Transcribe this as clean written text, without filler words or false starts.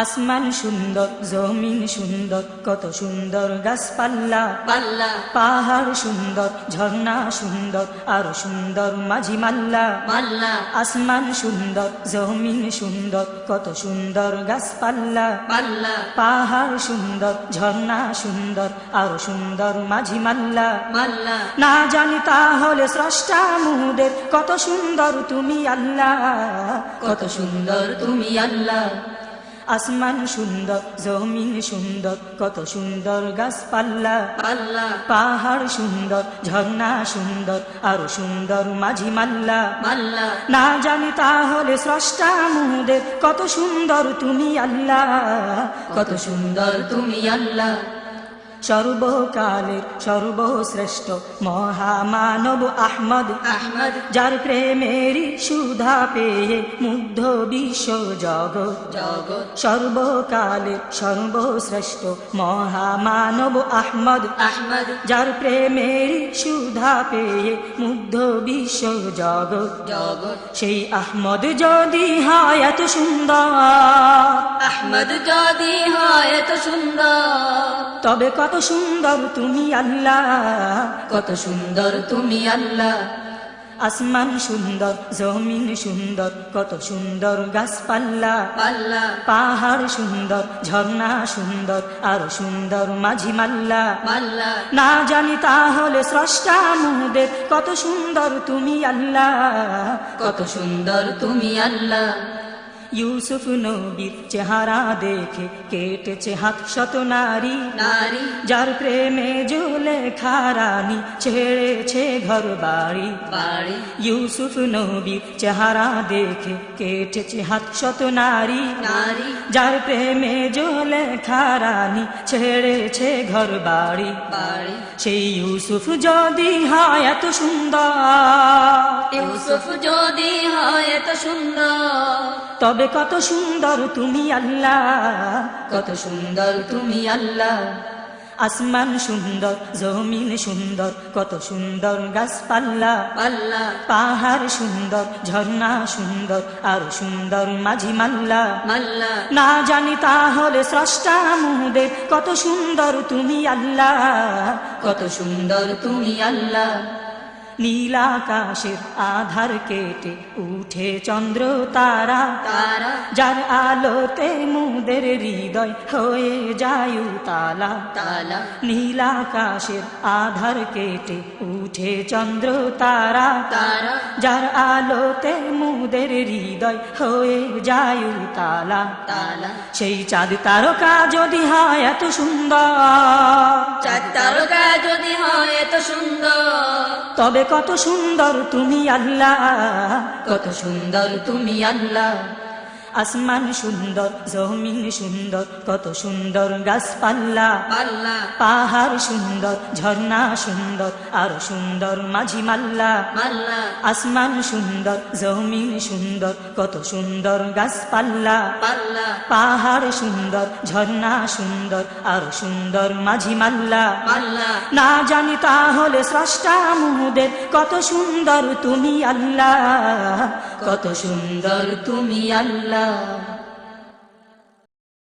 আসমান সুন্দর, জমিন সুন্দর, কত সুন্দর গাছপাল্লা পাল্লা, পাহাড় সুন্দর, ঝর্ণা সুন্দর, আরো সুন্দর মাঝি মাল্লা মাল্লা। আসমান সুন্দর, জমিন সুন্দর, কত সুন্দর গাছপাল্লা পাল্লা, পাহাড় সুন্দর, ঝর্ণা সুন্দর, আরো সুন্দর মাঝি মাল্লা মাল্লা। না জানি তাহলে স্রষ্টা মুদের কত সুন্দর তুমি আল্লাহ, কত সুন্দর তুমি আল্লাহ। আসমান সুন্দর, জমিন সুন্দর, কত সুন্দর গাছপাল্লা পাল্লা, পাহাড় সুন্দর, ঝর্ণা সুন্দর, আরো সুন্দর মাঝি মাল্লা মাল্লা। না জানি তাহলে স্রষ্টা মুদের কত সুন্দর তুমি আল্লাহ, কত সুন্দর তুমি আল্লাহ। সর্বকালের সর্বশ্রেষ্ঠ মহামানব আহমদ আহমদ, যার প্রেমেরই সুধা পেয়ে মুগ্ধ বিশ্ব জগৎ জগৎ। সর্বকালের সর্বশ্রেষ্ঠ মহামানব আহমদ আহমদ, যার প্রেমেরই সুধা পেয়ে মুগ্ধ বিশ্ব জগৎ জগৎ। সেই আহমদ যদি হয় এত সুন্দর, আহমদ যদি হয় এত সুন্দর, তবে কত সুন্দর তুমি আল্লাহ, কত সুন্দর তুমি আল্লাহ। আসমান সুন্দর, জমিন সুন্দর, কত সুন্দর গাছপাল্লা পাল্লা, পাহাড় সুন্দর, ঝর্ণা সুন্দর, আরো সুন্দর মাঝি মাল্লা মাল্লা। না জানি তাহলে স্রষ্টা মুদের কত সুন্দর তুমি আল্লাহ, কত সুন্দর তুমি আল্লাহ। ইউসুফ নবীর চেহারা দেখে কেটেছে হাত শত নারী নারী, যার প্রেমে জুলেখা রানী ছেড়েছে ঘর বাড়ি বাড়ি। ইউসুফ নবীর চেহারা দেখে কেটেছে হাত শত নারী নারী, যার প্রেমে জুলেখা রানী ছেড়েছে ঘর বাড়ি বাড়ি। সেই ইউসুফ যদি হয় এত সুন্দর, ইউসুফ যদি হয় এত সুন্দর, তবে কত সুন্দর তুমি আল্লাহ, কত সুন্দর তুমি আল্লাহ। আসমান সুন্দর, জমিন সুন্দর, কত সুন্দর গাছপাল্লা পাল্লা, পাহাড় সুন্দর, ঝর্ণা সুন্দর, আরো সুন্দর মাঝি মাল্লা মাল্লা। না জানি তাহলে স্রষ্টা মুদের কত সুন্দর তুমি আল্লাহ, কত সুন্দর তুমি আল্লাহ। নীলাকাশের আধার কেটে উঠে চন্দ্র তারা তারা, যার আলোতে মুদের হৃদয় হয়ে যায় তালা তালা। নীলাকাশের আধার কেটে উঠে চন্দ্র তারা তারা, যার আলোতে মুদের হৃদয় হয়ে যায় তালা তালা। সেই চাঁদ তারকা যদি হয় এত সুন্দর, চাঁদ তারকা যদি হয় এত সুন্দর, তবে কত সুন্দর তুমি আল্লাহ, কত সুন্দর তুমি আল্লাহ। আসমান সুন্দর, জমিন সুন্দর, কত সুন্দর গাছপাল্লা পাল্লা, পাহাড় সুন্দর, ঝর্ণা সুন্দর, আরো সুন্দর মাঝি মাল্লা মাল্লা। আসমান সুন্দর, জমিন সুন্দর, কত সুন্দর গাছপাল্লা পাল্লা, পাহাড় সুন্দর, ঝর্ণা সুন্দর, আরো সুন্দর মাঝি মাল্লা মাল্লা। না জানি তাহলে স্রষ্টা মুদের কত সুন্দর তুমি আল্লাহ, কত সুন্দর তুমি আল্লাহ।